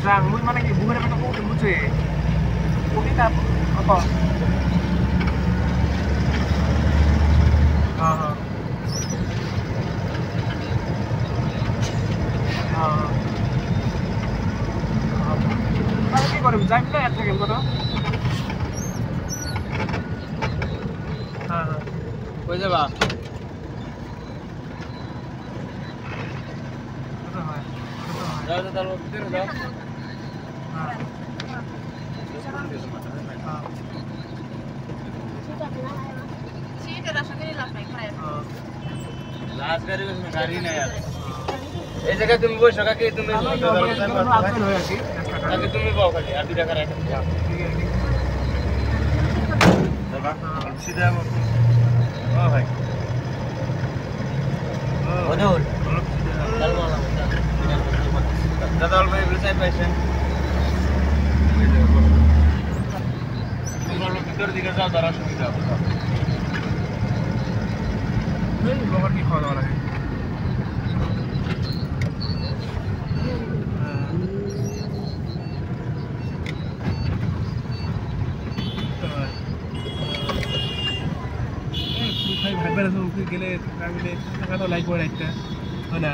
Rằng muốn mana cái bunga nó cũng muốn gì cũng kita apa mana cái gọi là giải quyết cái game đó bây giờ bà Dah, dah, dah, dah, dah. Last गाड़ी नहीं यार এই জায়গায় তুমি বসো কাকে তুমি কাকে তুমি পাও খালি আর দুইটা করে ঠিক আছে দাদা সিধা ও ভাই ওদুল কালমালা দাদা ভাই বিসাই পাইছেন তোমরা ভিতর দিকে যাও তারা সুবিধা হবে এই লোহার কি খাওয়া দাওয়া লাগে ভাই ভাই বেড়ে গেলে থাকা মিলে থাকা তো লাইক করে একটা হয় না